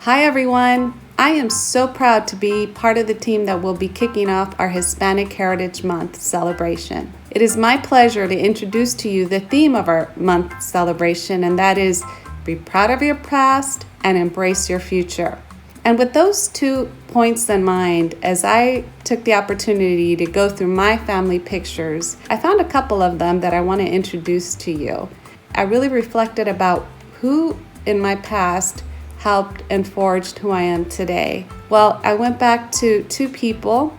Hi everyone! I am so proud to be part of the team that will be kicking off our Hispanic Heritage Month celebration. It is my pleasure to introduce to you the theme of our month celebration, and that is be proud of your past and embrace your future. And with those 2 points in mind, as I took the opportunity to go through my family pictures, I found a couple of them that I want to introduce to you. I really reflected about who in my past helped and forged who I am today. Well, I went back to 2 people,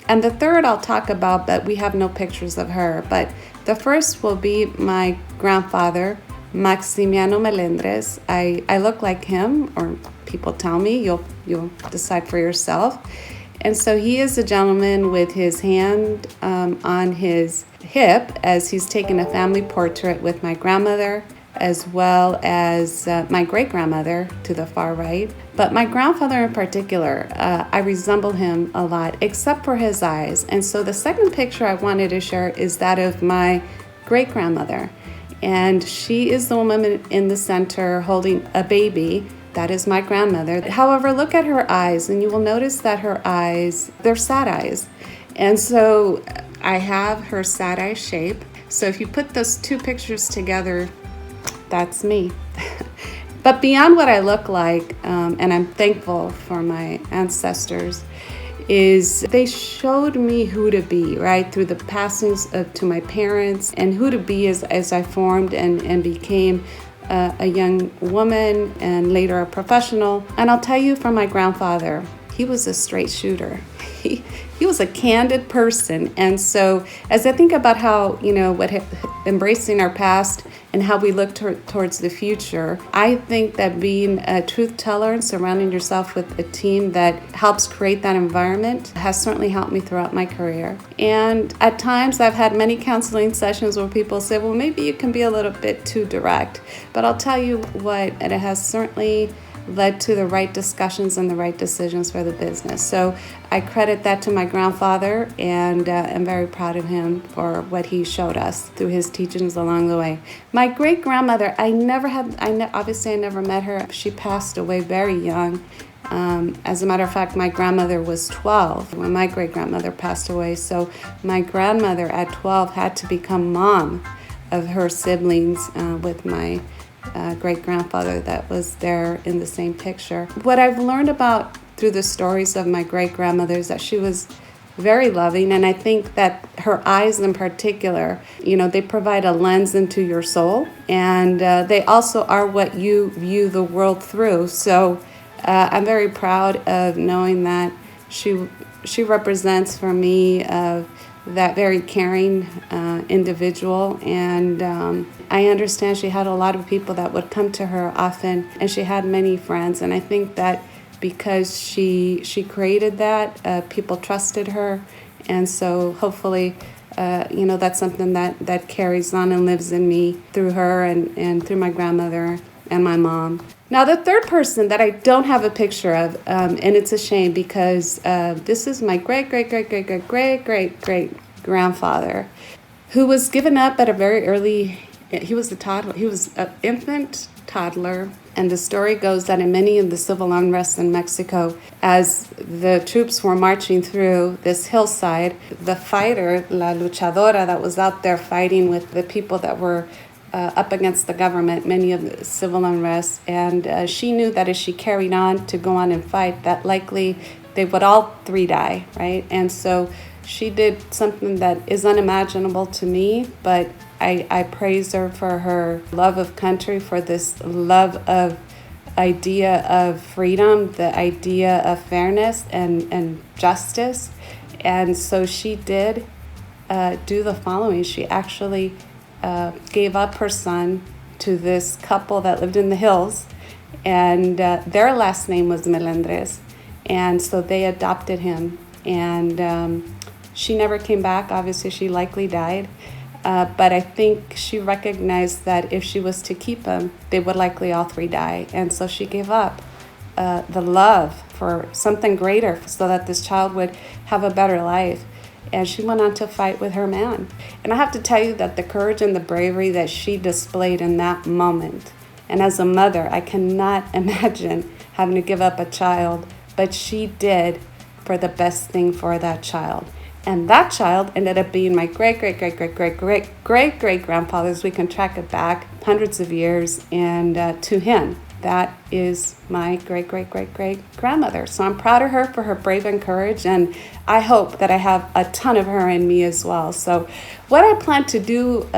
and the third I'll talk about, but we have no pictures of her. But the first will be my grandfather, Maximiano Melendrez. I look like him, or people tell me. You'll decide for yourself. And so he is a gentleman with his hand on his hip as he's taking a family portrait with my grandmother, as well as my great-grandmother to the far right. But my grandfather in particular, I resemble him a lot, except for his eyes. And so the second picture I wanted to share is that of my great-grandmother. And she is the woman in the center holding a baby. That is my grandmother. However, look at her eyes, and you will notice that her eyes, they're sad eyes. And so I have her sad eye shape. So if you put those 2 pictures together, that's me. But beyond what I look like, and I'm thankful for my ancestors, is they showed me who to be, right? Through the passings to my parents, and who to be as I formed and became a young woman and later a professional. And I'll tell you from my grandfather, he was a straight shooter. He was a candid person. And so as I think about how, embracing our past and how we look towards the future, I think that being a truth teller and surrounding yourself with a team that helps create that environment has certainly helped me throughout my career. And at times I've had many counseling sessions where people say, well, maybe you can be a little bit too direct. But I'll tell you what, it has certainly led to the right discussions and the right decisions for the business. So I credit that to my grandfather, and I'm very proud of him for what he showed us through his teachings along the way. My great-grandmother, obviously I never met her. She passed away very young. As a matter of fact, my grandmother was 12 when my great-grandmother passed away. So my grandmother at 12 had to become mom of her siblings with my great-grandfather that was there in the same picture. What I've learned about through the stories of my great-grandmother is that she was very loving, and I think that her eyes in particular, they provide a lens into your soul, and they also are what you view the world through. So I'm very proud of knowing that she represents for me that very caring individual, and I understand she had a lot of people that would come to her often, and she had many friends, and I think that because she created that, people trusted her, and so hopefully that's something that carries on and lives in me through her and through my grandmother and my mom. Now, the third person that I don't have a picture of, and it's a shame because this is my great-great-great-great-great-great-grandfather, who was given up at a very early, he was an infant toddler, and the story goes that in many of the civil unrest in Mexico, as the troops were marching through this hillside, the fighter, la luchadora that was out there fighting with the people that were up against the government, many of the civil unrest, and she knew that as she carried on to go on and fight, that likely they would all 3 die, right? And so she did something that is unimaginable to me, but I praise her for her love of country, for this love of idea of freedom, the idea of fairness and justice. And so she did do the following. She actually gave up her son to this couple that lived in the hills, and their last name was Melendrez, and so they adopted him, and she never came back. Obviously she likely died, but I think she recognized that if she was to keep him, they would likely all 3 die, and so she gave up the love for something greater so that this child would have a better life. And she went on to fight with her man. And I have to tell you that the courage and the bravery that she displayed in that moment And as a mother, I cannot imagine having to give up a child, but she did for the best thing for that child. And that child ended up being my great-great-great-great-great-great-great-grandfather, as we can track it back hundreds of years, and to him, that is my great-great-great-great-grandmother. So I'm proud of her for her brave and courage, and I hope that I have a ton of her in me as well. So what I plan to do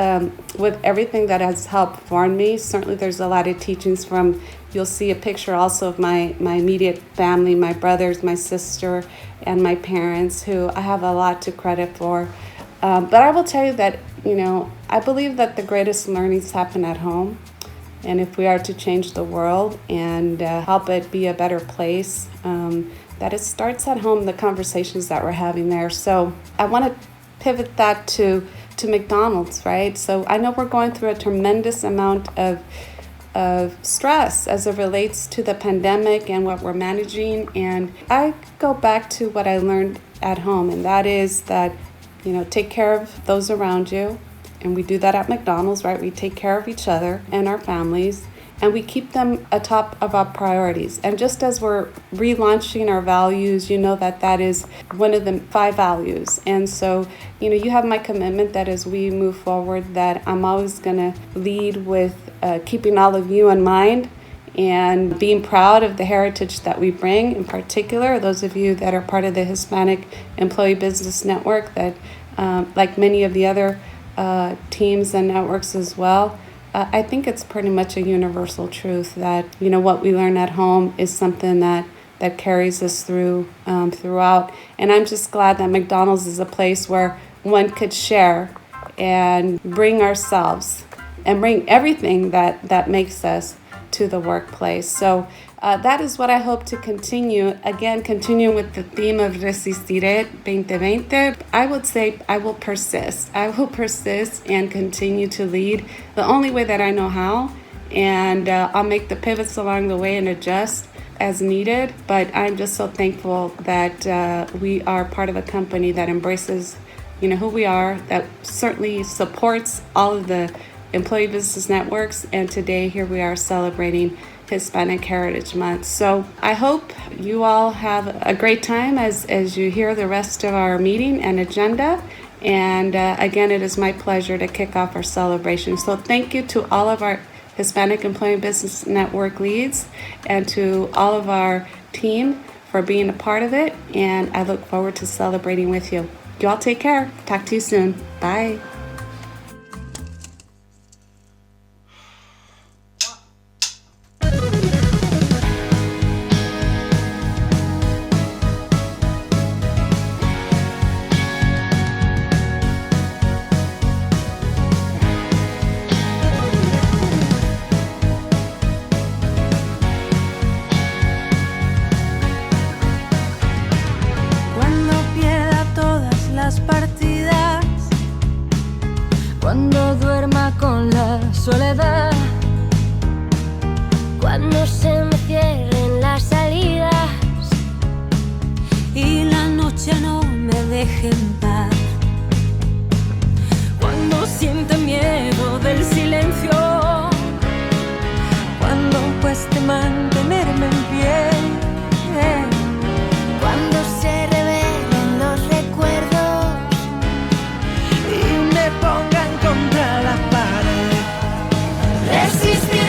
with everything that has helped form me, certainly there's a lot of teachings from, you'll see a picture also of my immediate family, my brothers, my sister, and my parents, who I have a lot to credit for. But I will tell you that, I believe that the greatest learnings happen at home. And if we are to change the world and help it be a better place, that it starts at home, the conversations that we're having there. So I want to pivot that to McDonald's, right? So I know we're going through a tremendous amount of stress as it relates to the pandemic and what we're managing. And I go back to what I learned at home, and that is that, take care of those around you. And we do that at McDonald's, right? We take care of each other and our families, and we keep them atop of our priorities. And just as we're relaunching our values, that is one of the 5 values. And so, you have my commitment that as we move forward, that I'm always going to lead with keeping all of you in mind and being proud of the heritage that we bring. In particular, those of you that are part of the Hispanic Employee Business Network, that like many of the other teams and networks as well, I think it's pretty much a universal truth that what we learn at home is something that carries us throughout. And I'm just glad that McDonald's is a place where one could share and bring ourselves and bring everything that makes us to the workplace. So that is what I hope to continue. Again, continuing with the theme of Resistire 2020, I would say I will persist. I will persist and continue to lead the only way that I know how. And I'll make the pivots along the way and adjust as needed. But I'm just so thankful that we are part of a company that embraces, who we are, that certainly supports all of the employee business networks. And today, here we are celebrating Hispanic Heritage Month. So I hope you all have a great time as you hear the rest of our meeting and agenda. And again, it is my pleasure to kick off our celebration. So thank you to all of our Hispanic Employee Business Network leads and to all of our team for being a part of it. And I look forward to celebrating with you. You all take care. Talk to you soon. Bye. Partidas, cuando duerma con la soledad, cuando se me cierren las salidas y la noche no me deje en paz, cuando sienta miedo del silencio, cuando cueste mantenerme en pie, cuando se revelen los recuerdos pongan contra la pared. Resistir.